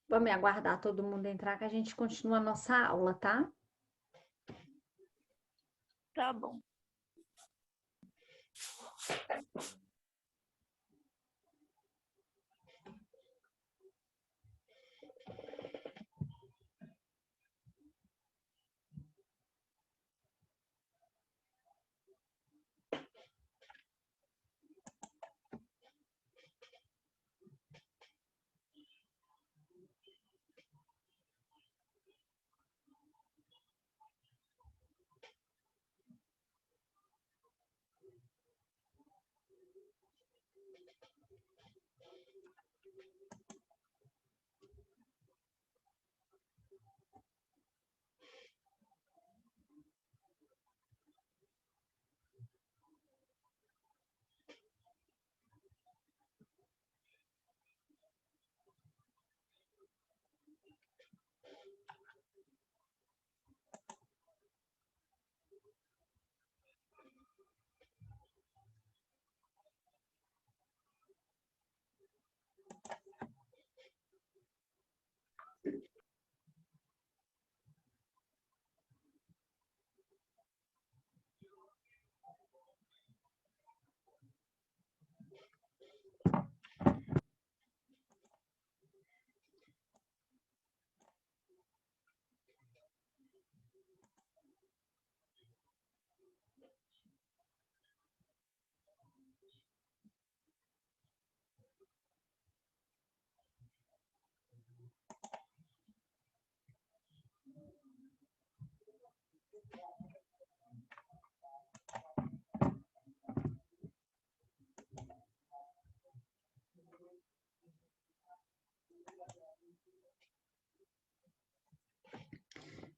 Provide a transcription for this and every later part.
Vamos aguardar todo mundo entrar que a gente continua a nossa aula, tá? Tá bom.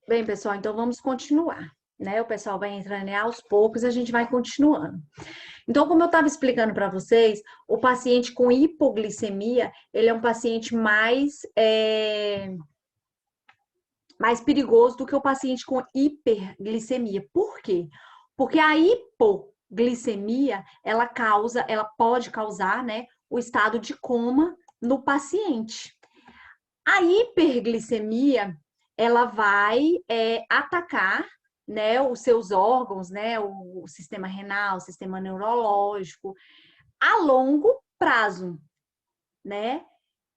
Bem, pessoal, então vamos continuar, né? O pessoal vai entrando aos poucos, a gente vai continuando. Então, como eu estava explicando para vocês, o paciente com hipoglicemia, ele é um paciente mais perigoso do que o paciente com hiperglicemia. Por quê? Porque a hipoglicemia, ela pode causar, né, o estado de coma no paciente. A hiperglicemia, ela vai atacar, né, os seus órgãos, né, o sistema renal, o sistema neurológico, a longo prazo, né?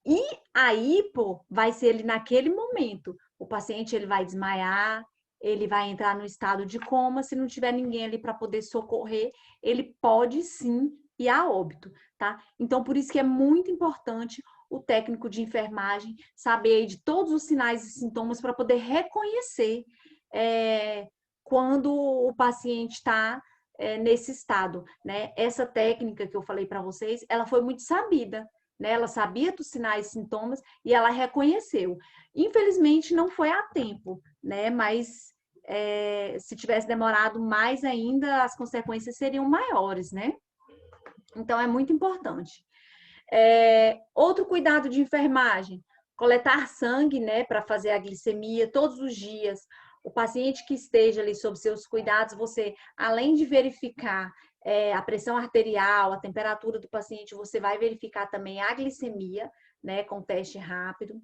E a hipo vai ser ele naquele momento. O paciente ele vai desmaiar, ele vai entrar no estado de coma, se não tiver ninguém ali para poder socorrer, ele pode sim ir a óbito, tá? Então, por isso que é muito importante o técnico de enfermagem saber de todos os sinais e sintomas para poder reconhecer quando o paciente está nesse estado, né? Essa técnica que eu falei para vocês, ela foi muito sabida, né? Ela sabia dos sinais e sintomas e ela reconheceu. Infelizmente, não foi a tempo, né? Mas se tivesse demorado mais ainda, as consequências seriam maiores, né? Então, é muito importante. Outro cuidado de enfermagem, coletar sangue, né, para fazer a glicemia todos os dias. O paciente que esteja ali sob seus cuidados, você, além de verificar a pressão arterial, a temperatura do paciente, você vai verificar também a glicemia, né, com teste rápido.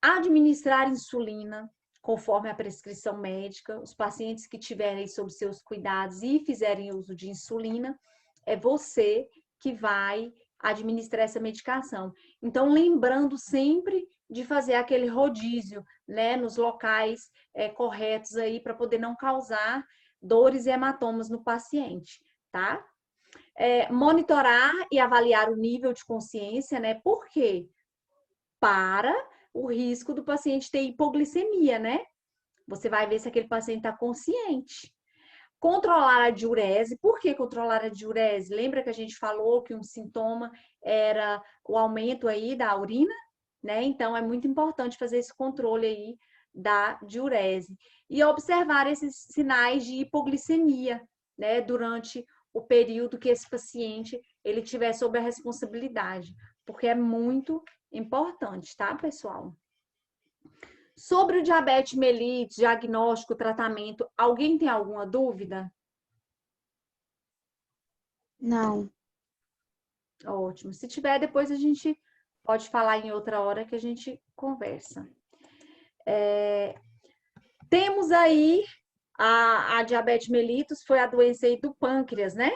Administrar insulina, conforme a prescrição médica. Os pacientes que tiverem sob seus cuidados e fizerem uso de insulina, é você que vai administrar essa medicação. Então, lembrando sempre de fazer aquele rodízio, né, nos locais corretos aí, para poder não causar dores e hematomas no paciente, tá? Monitorar e avaliar o nível de consciência, né? Por quê? Para o risco do paciente ter hipoglicemia, né? Você vai ver se aquele paciente está consciente. Controlar a diurese. Por que controlar a diurese? Lembra que a gente falou que um sintoma era o aumento aí da urina, né? Então, é muito importante fazer esse controle aí da diurese. E observar esses sinais de hipoglicemia, né? Durante o período que esse paciente ele tiver sob a responsabilidade. Porque é muito importante, tá, pessoal? Sobre o diabetes mellitus, diagnóstico, tratamento, alguém tem alguma dúvida? Não. Ótimo. Se tiver, depois a gente pode falar em outra hora que a gente conversa. Temos aí a diabetes mellitus, foi a doença aí do pâncreas, né?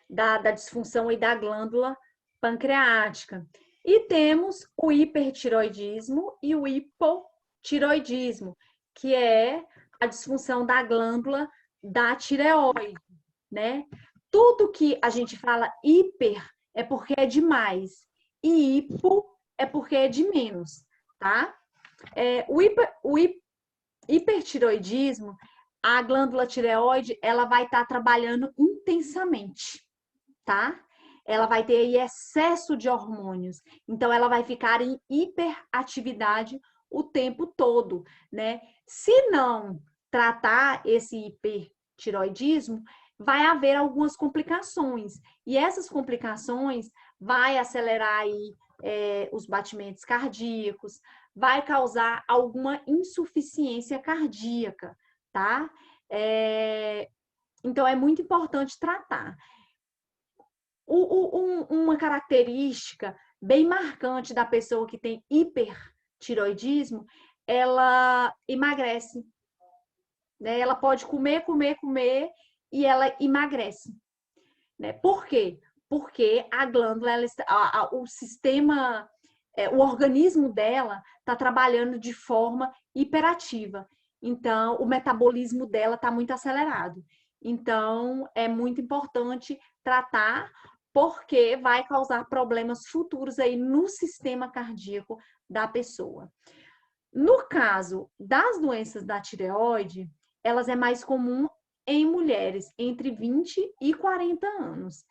Da disfunção aí da glândula pancreática. E temos o hipertiroidismo e o hipotiroidismo, que é a disfunção da glândula da tireoide, né? Tudo que a gente fala hiper é porque é de mais e hipo é porque é de menos, tá? O hipertiroidismo, a glândula tireoide, ela vai estar trabalhando intensamente, tá? Ela vai ter aí excesso de hormônios, então ela vai ficar em hiperatividade o tempo todo, né? Se não tratar esse hipertiroidismo, vai haver algumas complicações, e essas complicações vai acelerar aí os batimentos cardíacos, vai causar alguma insuficiência cardíaca, tá? Então é muito importante tratar. Uma característica bem marcante da pessoa que tem hipertiroidismo, ela emagrece, né? Ela pode comer e ela emagrece, né? Por quê? Porque a glândula, o sistema, o organismo dela está trabalhando de forma hiperativa. Então, o metabolismo dela está muito acelerado. Então, é muito importante tratar, porque vai causar problemas futuros aí no sistema cardíaco da pessoa. No caso das doenças da tireoide, elas é mais comum em mulheres entre 20 e 40 anos.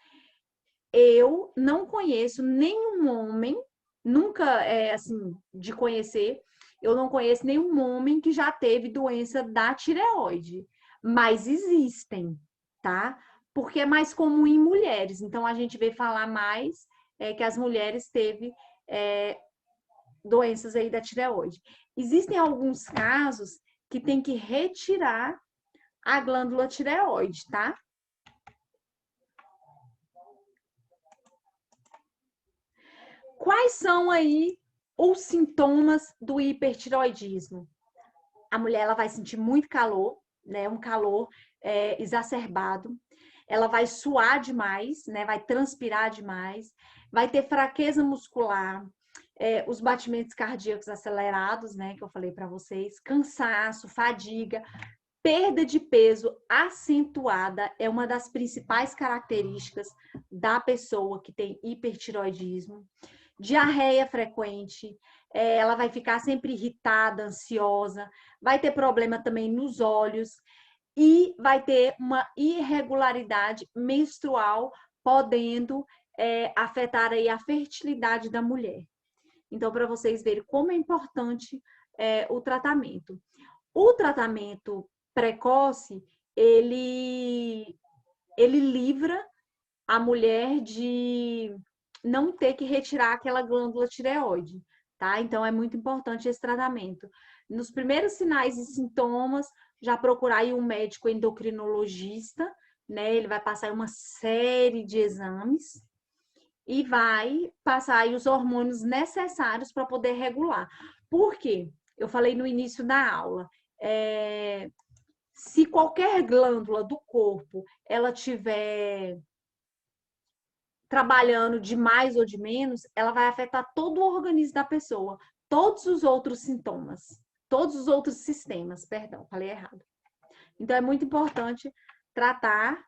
Eu não conheço nenhum homem, nunca assim, de conhecer, eu não conheço nenhum homem que já teve doença da tireoide, mas existem, tá? Porque é mais comum em mulheres, então a gente vê falar mais que as mulheres teve doenças aí da tireoide. Existem alguns casos que tem que retirar a glândula tireoide, tá? Quais são aí os sintomas do hipertiroidismo? A mulher ela vai sentir muito calor, né? Um calor exacerbado. Ela vai suar demais, né? Vai transpirar demais. Vai ter fraqueza muscular, os batimentos cardíacos acelerados, né? Que eu falei para vocês, cansaço, fadiga, perda de peso acentuada é uma das principais características da pessoa que tem hipertiroidismo. Diarreia frequente, ela vai ficar sempre irritada, ansiosa, vai ter problema também nos olhos e vai ter uma irregularidade menstrual, podendo afetar aí a fertilidade da mulher. Então, para vocês verem como é importante o tratamento. O tratamento precoce, ele livra a mulher de não ter que retirar aquela glândula tireoide, tá? Então, é muito importante esse tratamento. Nos primeiros sinais e sintomas, já procurar aí um médico endocrinologista, né? Ele vai passar uma série de exames e vai passar aí os hormônios necessários para poder regular. Por quê? Eu falei no início da aula, se qualquer glândula do corpo ela tiver trabalhando de mais ou de menos, ela vai afetar todo o organismo da pessoa, todos os outros sintomas, todos os outros sistemas, perdão, falei errado. Então é muito importante tratar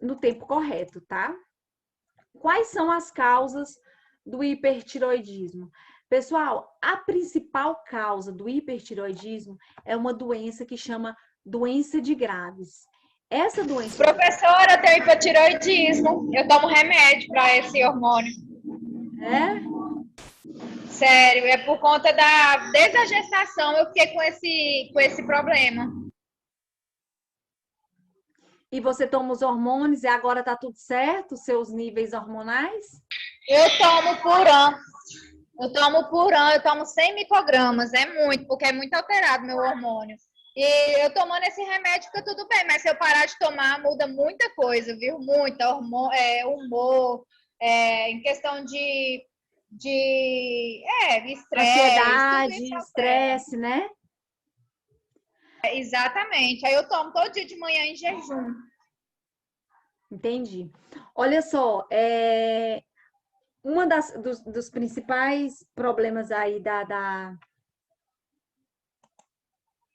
no tempo correto, tá? Quais são as causas do hipertiroidismo? Pessoal, a principal causa do hipertiroidismo é uma doença que chama doença de Graves. Essa doença... Professora, eu tenho hipotiroidismo. Eu tomo remédio para esse hormônio. É? Sério, é por conta desde a gestação eu fiquei com esse problema. E você toma os hormônios e agora tá tudo certo, seus níveis hormonais? Eu tomo por ano. Eu tomo 100 microgramas, é muito, porque é muito alterado meu hormônio. E eu tomando esse remédio fica tudo bem, mas se eu parar de tomar, muda muita coisa, viu? Muita, humor, em questão de estresse, tudo isso Ansiedade, altera. estresse, né? Exatamente. Aí eu tomo todo dia de manhã em jejum. Entendi. Olha só, uma dos principais problemas aí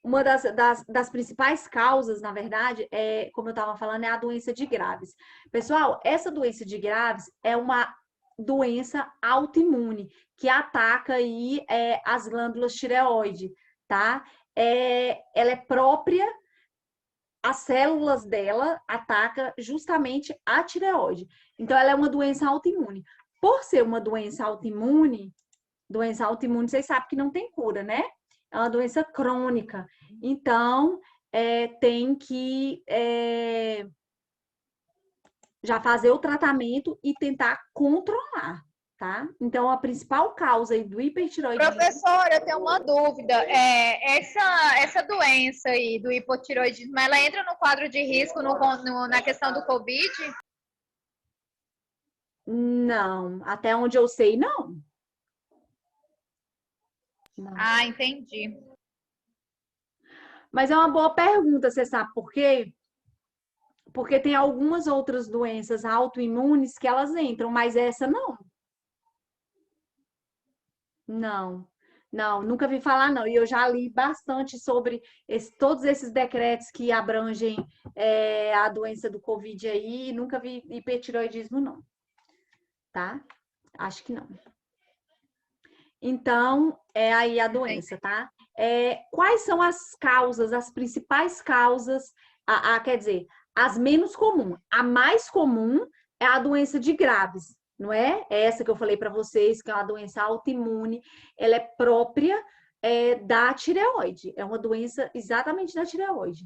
uma das principais causas, na verdade, como eu estava falando, é a doença de Graves. Pessoal, essa doença de Graves é uma doença autoimune que ataca aí as glândulas tireoide, tá? Ela é própria, as células dela ataca justamente a tireoide. Então, ela é uma doença autoimune. Por ser uma doença autoimune, vocês sabem que não tem cura, né? É uma doença crônica. Então, tem que já fazer o tratamento e tentar controlar, tá? Então, a principal causa aí do hipertiroidismo. Professora, eu tenho uma dúvida. Essa doença aí do hipotiroidismo, ela entra no quadro de risco na questão do Covid? Não, até onde eu sei, não. Não. Ah, entendi. Mas é uma boa pergunta, você sabe por quê? Porque tem algumas outras doenças autoimunes que elas entram, mas essa não. Não, não, nunca vi falar, não. E eu já li bastante sobre todos esses decretos que abrangem a doença do Covid aí, e nunca vi hipertiroidismo, não. Tá? Acho que não. Então, é aí a doença, tá? Quais são as causas, as principais causas, quer dizer, as menos comuns. A mais comum é a doença de Graves, não é? É essa que eu falei para vocês, que é uma doença autoimune, ela é própria da tireoide, é uma doença exatamente da tireoide.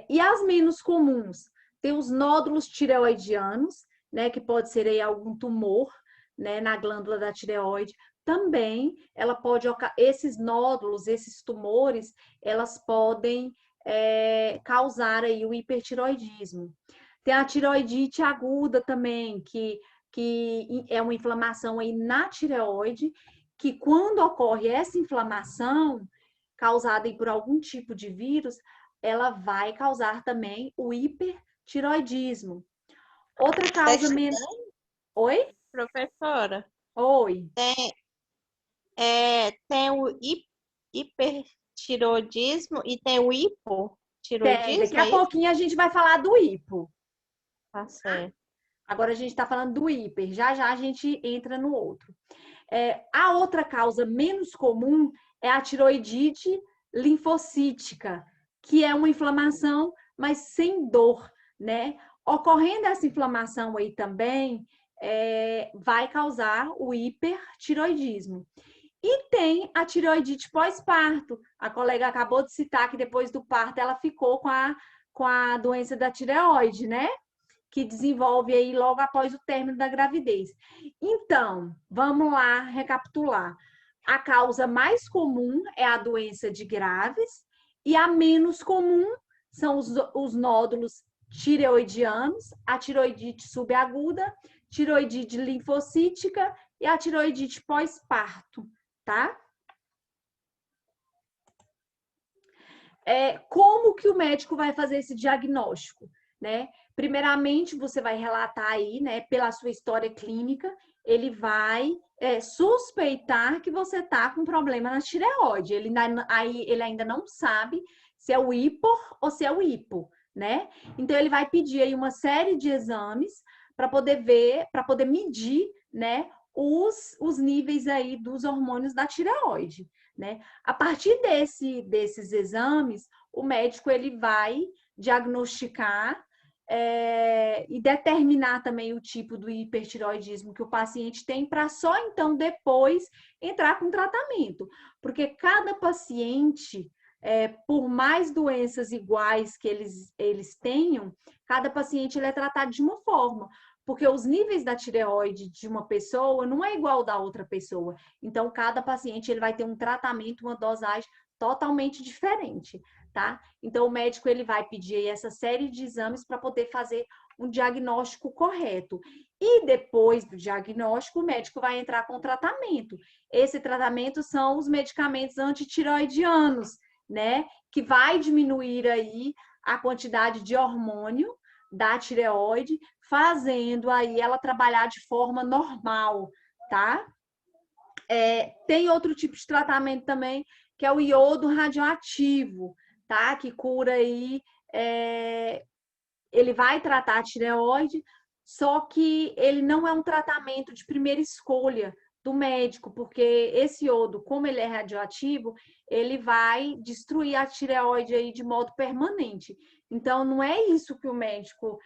E as menos comuns, tem os nódulos tireoidianos, né, que pode ser aí algum tumor, né, na glândula da tireoide. Também ela pode, esses nódulos, esses tumores, elas podem causar aí o hipertiroidismo. Tem a tiroidite aguda também, que é uma inflamação aí na tireoide, que quando ocorre essa inflamação causada aí por algum tipo de vírus, ela vai causar também o hipertiroidismo. Outra causa menos. Oi? Professora, Oi. tem o hipertiroidismo e tem o Tem. Daqui hipotiroidismo, a é isso? pouquinho a gente vai falar do hipo. Tá certo. Agora a gente está falando do hiper. Já já a gente entra no outro. A outra causa menos comum é a tiroidite linfocítica, que é uma inflamação, mas sem dor, né? Ocorrendo essa inflamação aí também, vai causar o hipertiroidismo. E tem a tiroidite pós-parto. A colega acabou de citar que depois do parto ela ficou com a doença da tireoide, né? Que desenvolve aí logo após o término da gravidez. Então, vamos lá recapitular. A causa mais comum é a doença de Graves e a menos comum são os nódulos tireoidianos, a tiroidite subaguda, tiroidite linfocítica e a tiroidite pós-parto, tá? Como que o médico vai fazer esse diagnóstico, né? Primeiramente, você vai relatar aí, né, pela sua história clínica, ele vai suspeitar que você está com problema na tireoide. Ele ainda não sabe se é o hipor ou se é o hipo, né? Então, ele vai pedir aí uma série de exames para poder ver, para poder medir, né, os níveis aí dos hormônios da tireoide, né? A partir desses exames, o médico ele vai diagnosticar e determinar também o tipo do hipertiroidismo que o paciente tem, para só então depois entrar com tratamento. Porque cada paciente, por mais doenças iguais que eles tenham, cada paciente ele é tratado de uma forma. Porque os níveis da tireoide de uma pessoa não é igual da outra pessoa. Então, cada paciente ele vai ter um tratamento, uma dosagem totalmente diferente, tá? Então, o médico ele vai pedir essa série de exames para poder fazer um diagnóstico correto. E depois do diagnóstico, o médico vai entrar com tratamento. Esse tratamento são os medicamentos antitireoidianos, né? Que vai diminuir aí a quantidade de hormônio da tireoide, fazendo aí ela trabalhar de forma normal, tá? Tem outro tipo de tratamento também, que é o iodo radioativo, tá? Que cura aí, ele vai tratar a tireoide, só que ele não é um tratamento de primeira escolha do médico, porque esse iodo, como ele é radioativo, ele vai destruir a tireoide aí de modo permanente. Então, não é isso que o médico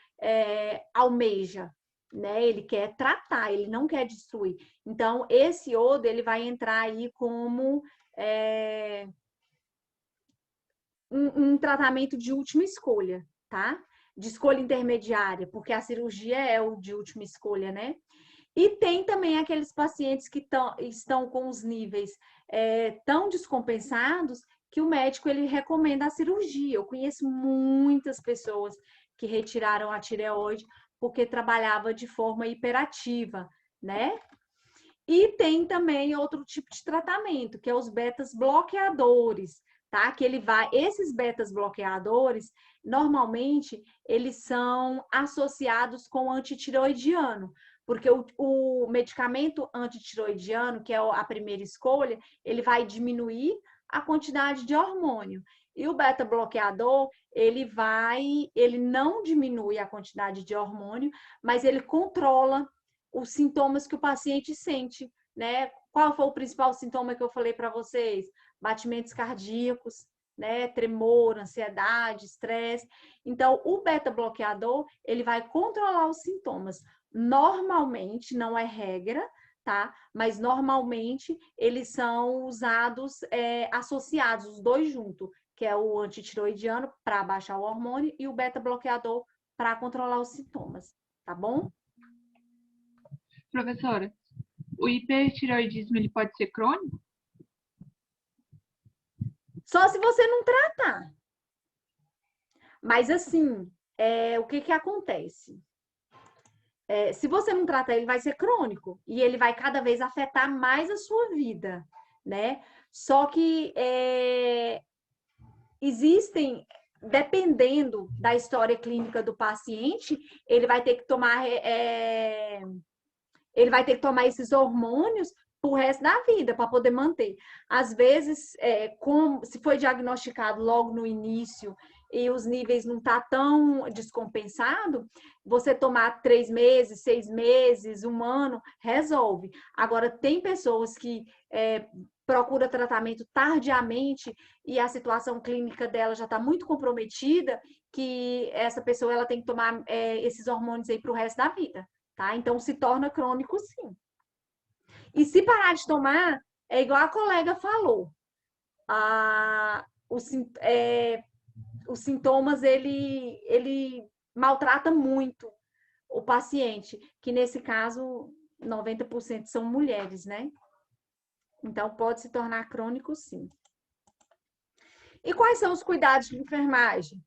almeja, né? Ele quer tratar, ele não quer destruir. Então, esse iodo, ele vai entrar aí como um tratamento de última escolha, tá? De escolha intermediária, porque a cirurgia é o de última escolha, né? E tem também aqueles pacientes que estão com os níveis tão descompensados que o médico ele recomenda a cirurgia. Eu conheço muitas pessoas que retiraram a tireoide porque trabalhava de forma hiperativa, né? E tem também outro tipo de tratamento, que é os betas bloqueadores, tá? Que esses betas bloqueadores, normalmente, eles são associados com antitireoidiano, porque o medicamento antitireoidiano, que é a primeira escolha, ele vai diminuir a quantidade de hormônio. E o beta-bloqueador, ele não diminui a quantidade de hormônio, mas ele controla os sintomas que o paciente sente, né? Qual foi o principal sintoma que eu falei para vocês? Batimentos cardíacos, né? Tremor, ansiedade, estresse. Então, o beta-bloqueador, ele vai controlar os sintomas. Normalmente, não é regra, tá? Mas normalmente eles são usados associados, os dois juntos, que é o antitireoidiano para baixar o hormônio e o beta-bloqueador para controlar os sintomas, tá bom? Professora, o hipertireoidismo ele pode ser crônico? Só se você não tratar. Mas assim, o que acontece? Se você não tratar, ele vai ser crônico e ele vai cada vez afetar mais a sua vida, né? Só que existem, dependendo da história clínica do paciente, ele vai ter que tomar esses hormônios pro resto da vida para poder manter. Às vezes, se foi diagnosticado logo no início e os níveis não tá tão descompensado, você tomar 3 meses, 6 meses, 1 ano, resolve. Agora, tem pessoas que procura tratamento tardiamente e a situação clínica dela já está muito comprometida, que essa pessoa ela tem que tomar esses hormônios aí para o resto da vida, tá? Então, se torna crônico, sim. E se parar de tomar, é igual a colega falou, os sintomas, ele maltrata muito o paciente, que nesse caso, 90% são mulheres, né? Então, pode se tornar crônico, sim. E quais são os cuidados de enfermagem?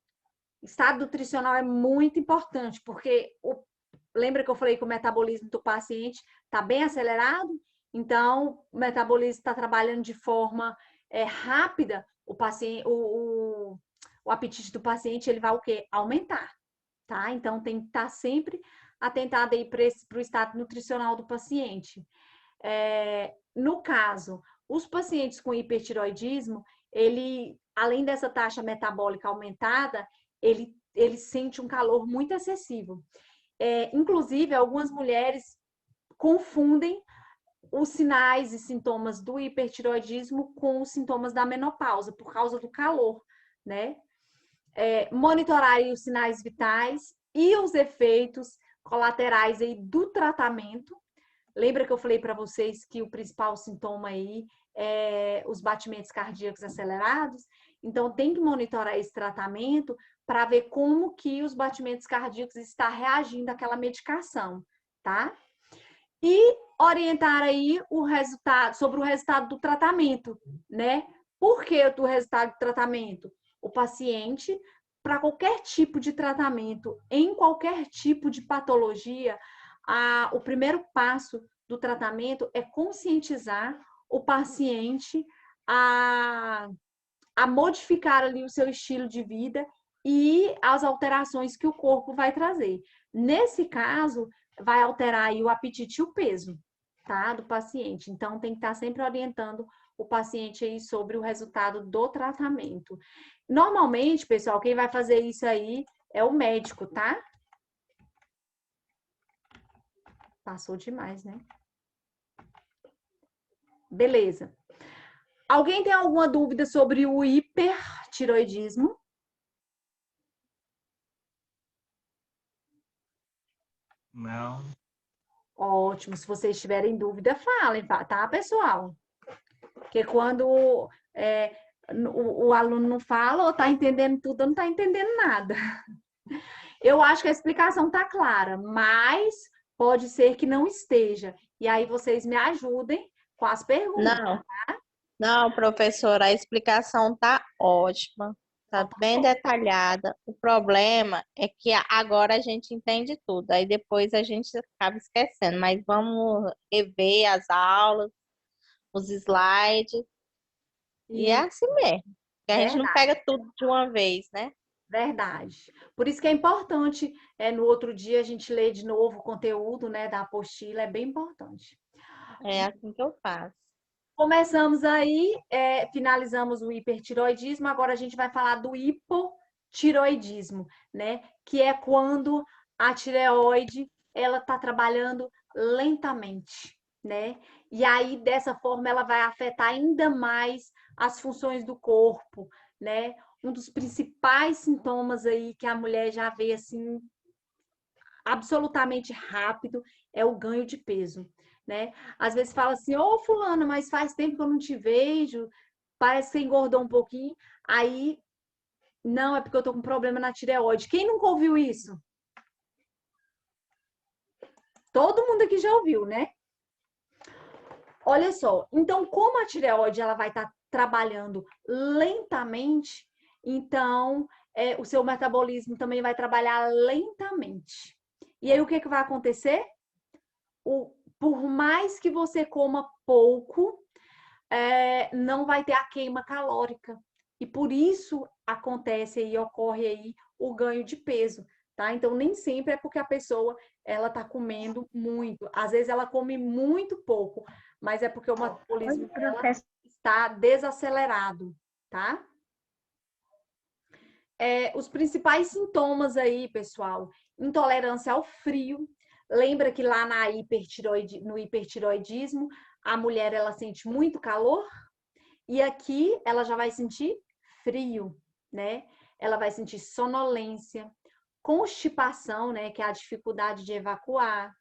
Estado nutricional é muito importante, porque lembra que eu falei que o metabolismo do paciente está bem acelerado? Então, o metabolismo está trabalhando de forma rápida, o apetite do paciente ele vai o quê? Aumentar, tá? Então, tem que estar sempre atentado aí para o estado nutricional do paciente. No caso, os pacientes com hipertireoidismo, além dessa taxa metabólica aumentada, ele sente um calor muito excessivo. Inclusive, algumas mulheres confundem os sinais e sintomas do hipertireoidismo com os sintomas da menopausa, por causa do calor, né? Monitorar aí os sinais vitais e os efeitos colaterais aí do tratamento. Lembra que eu falei para vocês que o principal sintoma aí é os batimentos cardíacos acelerados? Então, tem que monitorar esse tratamento para ver como que os batimentos cardíacos estão reagindo àquela medicação, tá? E orientar aí sobre o resultado do tratamento, né? Por que do resultado do tratamento? O paciente para qualquer tipo de tratamento, em qualquer tipo de patologia, o primeiro passo do tratamento é conscientizar o paciente a modificar ali o seu estilo de vida e as alterações que o corpo vai trazer. Nesse caso, vai alterar aí o apetite e o peso, tá, do paciente. Então, tem que estar sempre orientando o paciente aí sobre o resultado do tratamento. Normalmente, pessoal, quem vai fazer isso aí é o médico, tá? Passou demais, né? Beleza. Alguém tem alguma dúvida sobre o hipertiroidismo? Não. Ótimo. Se vocês tiverem dúvida, falem, tá, pessoal? Porque quando o aluno não fala, ou tá entendendo tudo, ou não tá entendendo nada. Eu acho que a explicação está clara, mas pode ser que não esteja. E aí vocês me ajudem com as perguntas. Não, não, professora, a explicação tá ótima, tá bem detalhada. O problema é que agora a gente entende tudo, aí depois a gente acaba esquecendo, mas vamos rever as aulas, os slides, e é assim mesmo, que a gente não Verdade, pega tudo de uma vez, né? verdade. Por isso que é importante, no outro dia, a gente ler de novo o conteúdo, né, da apostila, é bem importante. É assim que eu faço. Começamos aí, finalizamos o hipertiroidismo, agora a gente vai falar do hipotiroidismo, né? Que é quando a tireoide, ela tá trabalhando lentamente, né? E aí, dessa forma, ela vai afetar ainda mais as funções do corpo, né? Um dos principais sintomas aí que a mulher já vê, assim, absolutamente rápido é o ganho de peso, né? Às vezes fala assim, ô fulano, mas faz tempo que eu não te vejo, parece que você engordou um pouquinho, aí, não, é porque eu tô com problema na tireoide. Quem nunca ouviu isso? Todo mundo aqui já ouviu, né? Olha só, então como a tireoide ela vai estar trabalhando lentamente, então o seu metabolismo também vai trabalhar lentamente. E aí o que vai acontecer? Por mais que você coma pouco, não vai ter a queima calórica. E por isso acontece aí, ocorre aí o ganho de peso, tá? Então, nem sempre é porque a pessoa, ela tá comendo muito. Às vezes ela come muito pouco, mas é porque o metabolismo dela está desacelerado, tá? Os principais sintomas aí, pessoal, intolerância ao frio. Lembra que lá no hipertiroidismo, a mulher ela sente muito calor e aqui ela já vai sentir frio, né? Ela vai sentir sonolência, constipação, né? Que é a dificuldade de evacuar,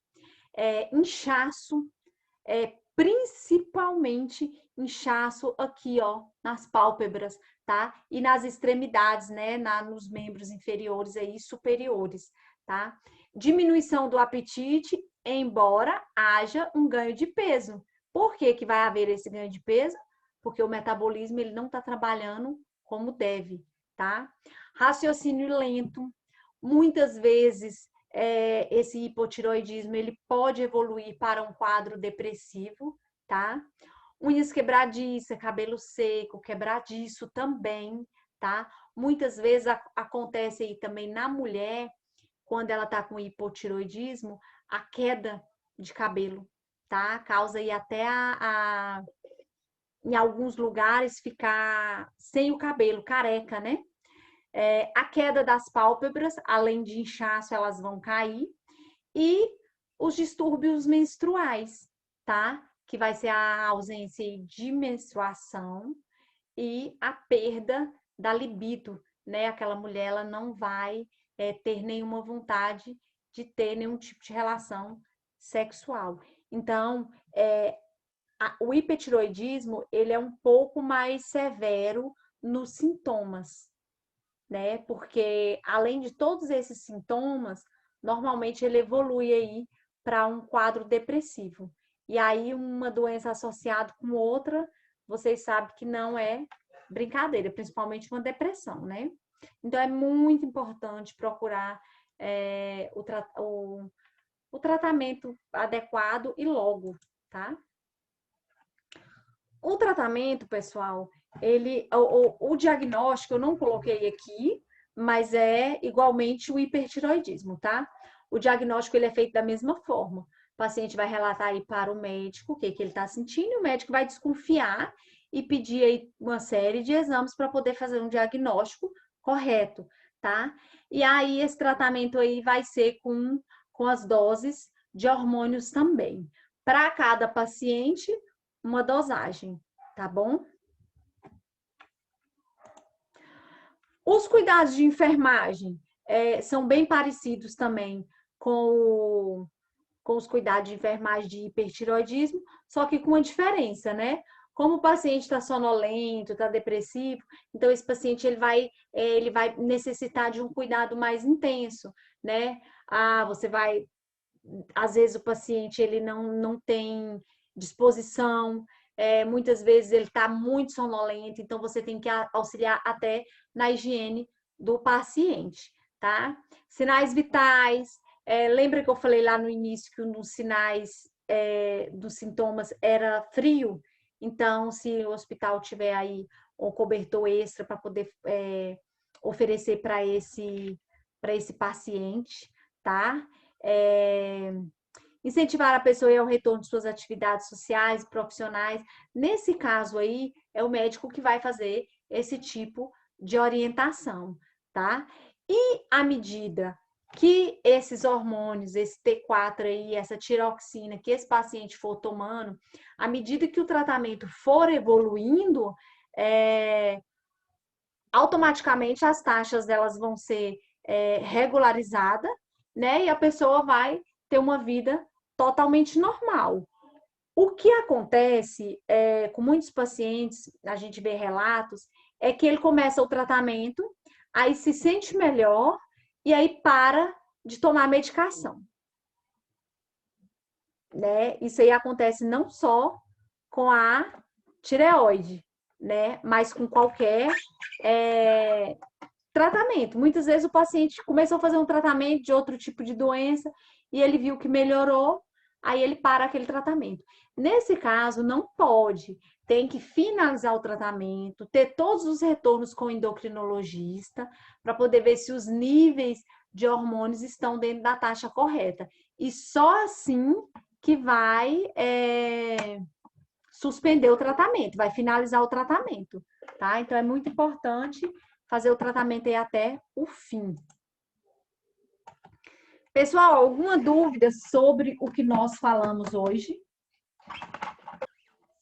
inchaço, principalmente inchaço aqui, ó, nas pálpebras, tá? E nas extremidades, né? Nos membros inferiores aí, superiores, tá? Diminuição do apetite, embora haja um ganho de peso. Por que que vai haver esse ganho de peso? Porque o metabolismo, ele não está trabalhando como deve, tá? Raciocínio lento, muitas vezes esse hipotiroidismo ele pode evoluir para um quadro depressivo, tá? Unhas quebradiça, cabelo seco, quebradiço também, tá? Muitas vezes acontece aí também na mulher, quando ela tá com hipotiroidismo, a queda de cabelo, tá? Causa aí até em alguns lugares ficar sem o cabelo, careca, né? A queda das pálpebras, além de inchaço, elas vão cair. E os distúrbios menstruais, tá? Que vai ser a ausência de menstruação e a perda da libido, né? Aquela mulher, ela não vai ter nenhuma vontade de ter nenhum tipo de relação sexual. Então, o hipertiroidismo, ele é um pouco mais severo nos sintomas, né? Porque além de todos esses sintomas, normalmente ele evolui aí para um quadro depressivo. E aí uma doença associada com outra, vocês sabem que não é brincadeira, principalmente uma depressão, né? Então, é muito importante procurar o tratamento adequado e logo, tá? O tratamento, pessoal, o diagnóstico eu não coloquei aqui, mas é igualmente o hipertiroidismo, tá? O diagnóstico ele é feito da mesma forma. O paciente vai relatar aí para o médico o que ele está sentindo, e o médico vai desconfiar e pedir aí uma série de exames para poder fazer um diagnóstico correto, tá? E aí esse tratamento aí vai ser com as doses de hormônios também. Para cada paciente, uma dosagem, tá bom? Os cuidados de enfermagem são bem parecidos também com os cuidados de enfermagem de hipertiroidismo, só que com uma diferença, né? Como o paciente está sonolento, está depressivo, então esse paciente ele vai necessitar de um cuidado mais intenso, né? Às vezes o paciente ele não tem disposição, muitas vezes ele está muito sonolento, então você tem que auxiliar até na higiene do paciente, tá? Sinais vitais, lembra que eu falei lá no início que um dos sinais dos sintomas era frio? Então, se o hospital tiver aí um cobertor extra para poder oferecer para esse paciente, tá? Incentivar a pessoa ao retorno de suas atividades sociais e profissionais. Nesse caso aí, é o médico que vai fazer esse tipo de orientação, tá? E à medida que esses hormônios, esse T4 aí, essa tiroxina, que esse paciente for tomando, à medida que o tratamento for evoluindo, automaticamente as taxas delas vão ser regularizadas, né? E a pessoa vai ter uma vida totalmente normal. O que acontece com muitos pacientes, a gente vê relatos, é que ele começa o tratamento, aí se sente melhor e aí para de tomar medicação, né? Isso aí acontece não só com a tireoide, né? Mas com qualquer tratamento. Muitas vezes o paciente começou a fazer um tratamento de outro tipo de doença e ele viu que melhorou, aí ele para aquele tratamento. Nesse caso, não pode. Tem que finalizar o tratamento, ter todos os retornos com o endocrinologista, para poder ver se os níveis de hormônios estão dentro da taxa correta. E só assim que vai suspender o tratamento, vai finalizar o tratamento, tá? Então, é muito importante fazer o tratamento aí até o fim. Pessoal, alguma dúvida sobre o que nós falamos hoje?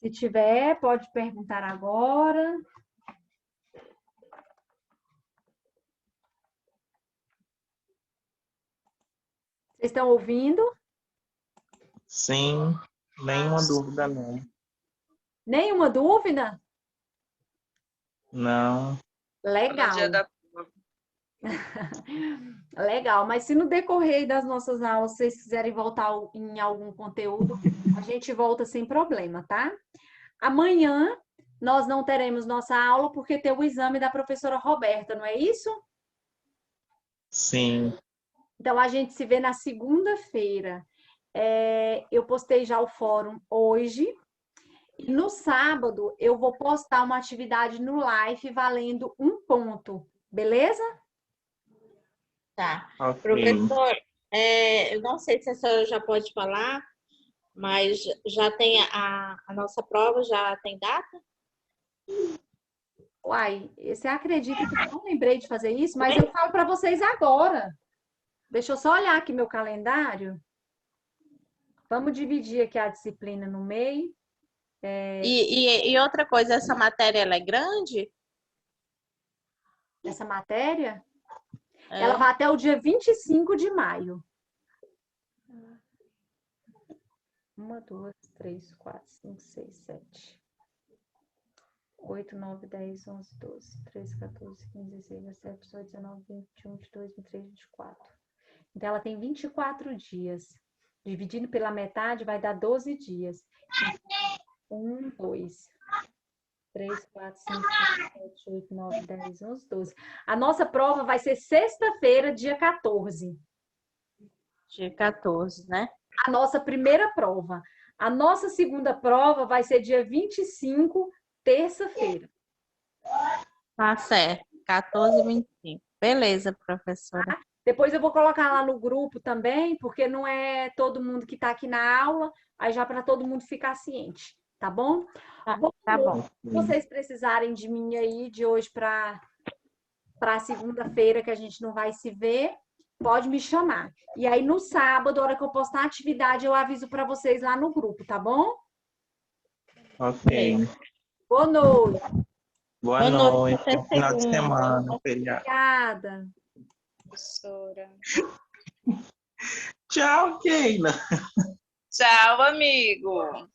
Se tiver, pode perguntar agora. Vocês estão ouvindo? Sim, nenhuma dúvida não. Nenhuma dúvida? Não. Legal. No dia da prova. Legal, mas se no decorrer das nossas aulas vocês quiserem voltar em algum conteúdo, a gente volta sem problema, tá? Amanhã nós não teremos nossa aula porque tem o exame da professora Roberta, não é isso? Sim. Então a gente se vê na segunda-feira. Eu postei já o fórum hoje. E no sábado eu vou postar uma atividade no Live valendo 1 ponto, beleza? Tá. Ok. Professor, eu não sei se a senhora já pode falar, mas já tem a nossa prova, já tem data? Uai, você acredita que eu não lembrei de fazer isso? Mas eu falo para vocês agora. Deixa eu só olhar aqui meu calendário. Vamos dividir aqui a disciplina no meio. E outra coisa, essa matéria ela é grande? Essa matéria, ela vai até o dia 25 de maio. 1, 2, 3, 4, 5, 6, 7, 8, 9, 10, 11, 12, 13, 14, 15, 16, 17, 18, 19, 20, 21, 22, 23, 24. Então, ela tem 24 dias. Dividindo pela metade, vai dar 12 dias. 1, 2, 3, 4, 5, 6, 7, 8, 9, 10, 11, 12. A nossa prova vai ser sexta-feira, dia 14. Dia 14, né? A nossa primeira prova. A nossa segunda prova vai ser dia 25, terça-feira. Tá certo. 14 e 25. Beleza, professora. Depois eu vou colocar lá no grupo também, porque não é todo mundo que está aqui na aula, aí já para todo mundo ficar ciente, tá bom? Tá bom. Se vocês precisarem de mim aí de hoje para segunda-feira, que a gente não vai se ver, pode me chamar. E aí no sábado, a hora que eu postar a atividade, eu aviso para vocês lá no grupo, tá bom? Ok. Boa noite. Boa noite. noite. Bom final de semana. Feriado. Obrigada. Professora. Tchau, Keila. Tchau, amigo.